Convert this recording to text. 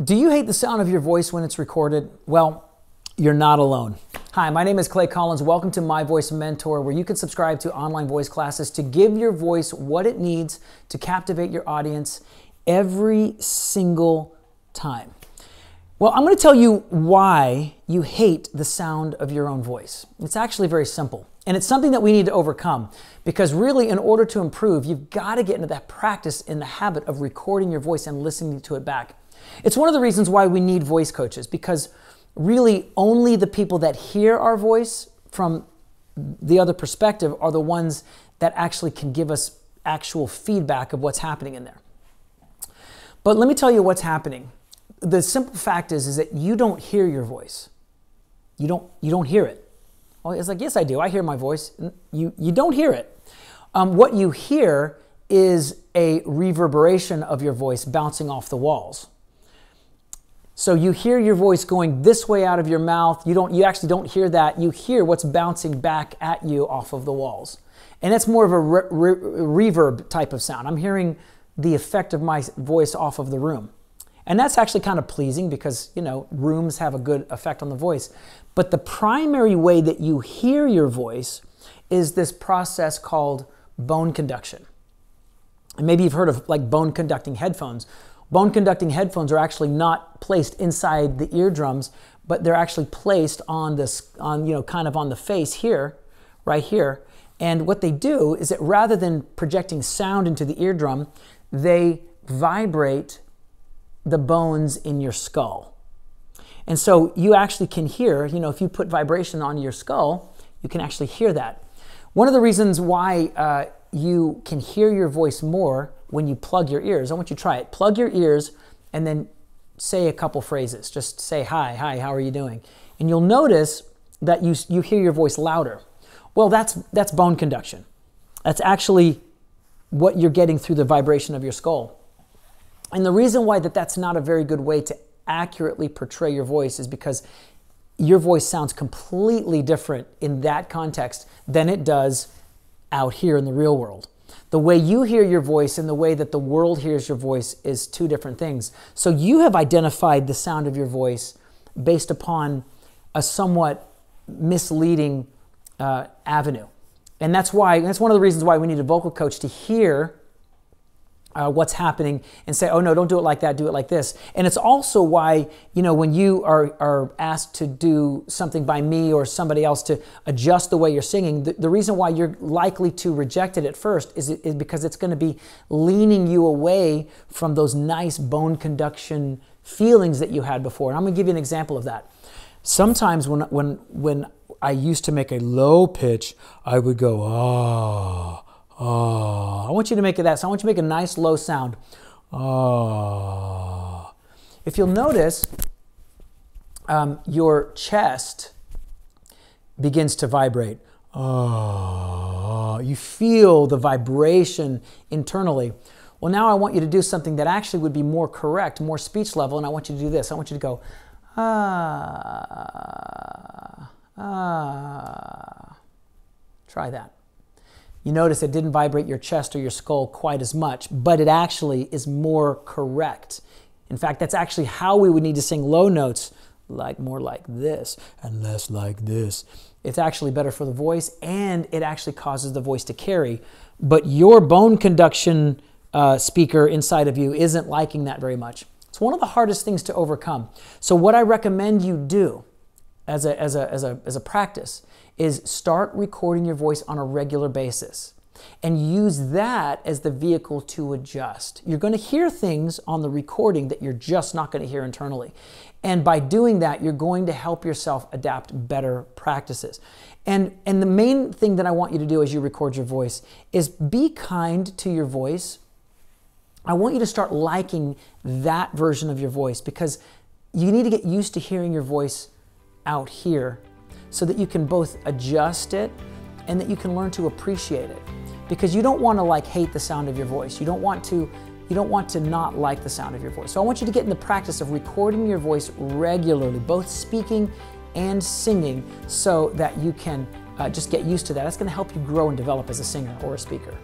Do you hate the sound of your voice when it's recorded? Well, you're not alone. Hi, my name is Clay Collins. Welcome to My Voice Mentor, where you can subscribe to online voice classes to give your voice what it needs to captivate your audience every single time. Well, I'm going to tell you why you hate the sound of your own voice. It's actually very simple, and it's something that we need to overcome, because really, in order to improve, you've got to get into that practice, in the habit of recording your voice and listening to it back. It's one of the reasons why we need voice coaches, because really only the people that hear our voice from the other perspective are the ones that actually can give us actual feedback of what's happening in there. But let me tell you what's happening. The simple fact is that you don't hear your voice. You don't hear it. Well, it's like, yes, I do. I hear my voice. You don't hear it. What you hear is a reverberation of your voice bouncing off the walls. So you hear your voice going this way out of your mouth. You actually don't hear that. You hear what's bouncing back at you off of the walls. And that's more of a reverb type of sound. I'm hearing the effect of my voice off of the room. And that's actually kind of pleasing because, rooms have a good effect on the voice. But the primary way that you hear your voice is this process called bone conduction. And maybe you've heard of like bone conducting headphones. Bone conducting headphones are actually not placed inside the eardrums, but they're actually placed on this, kind of on the face here, right here. And what they do is that rather than projecting sound into the eardrum, they vibrate the bones in your skull. And so you actually can hear, if you put vibration on your skull, you can actually hear that. One of the reasons why you can hear your voice more when you plug your ears, I want you to try it. Plug your ears and then say a couple phrases. Just say, hi, how are you doing? And you'll notice that you hear your voice louder. Well, that's bone conduction. That's actually what you're getting through the vibration of your skull. And the reason why that's not a very good way to accurately portray your voice is because your voice sounds completely different in that context than it does out here in the real world. The way you hear your voice and the way that the world hears your voice is two different things. So you have identified the sound of your voice based upon a somewhat misleading avenue. And that's one of the reasons why we need a vocal coach to hear what's happening and say, oh no, don't do it like that, do it like this. And it's also why, when you are asked to do something by me or somebody else to adjust the way you're singing, the reason why you're likely to reject it at first is because it's going to be leaning you away from those nice bone conduction feelings that you had before. And I'm going to give you an example of that. Sometimes when I used to make a low pitch, I would go, ah. Oh, I want you to make it that. So I want you to make a nice low sound. Oh. If you'll notice, your chest begins to vibrate. Oh. You feel the vibration internally. Well, now I want you to do something that actually would be more correct, more speech level, and I want you to do this. I want you to go, ah, ah. Try that. You notice it didn't vibrate your chest or your skull quite as much, but it actually is more correct. In fact, that's actually how we would need to sing low notes, more like this and less like this. It's actually better for the voice, and it actually causes the voice to carry. But your bone conduction speaker inside of you isn't liking that very much. It's one of the hardest things to overcome. So what I recommend you do as a practice is start recording your voice on a regular basis and use that as the vehicle to adjust. You're going to hear things on the recording that you're just not going to hear internally. And by doing that, you're going to help yourself adapt better practices. And the main thing that I want you to do as you record your voice is be kind to your voice. I want you to start liking that version of your voice, because you need to get used to hearing your voice out here so that you can both adjust it and that you can learn to appreciate it. Because you don't want to hate the sound of your voice. You don't want to not like the sound of your voice. So I want you to get in the practice of recording your voice regularly, both speaking and singing, so that you can just get used to that. That's going to help you grow and develop as a singer or a speaker.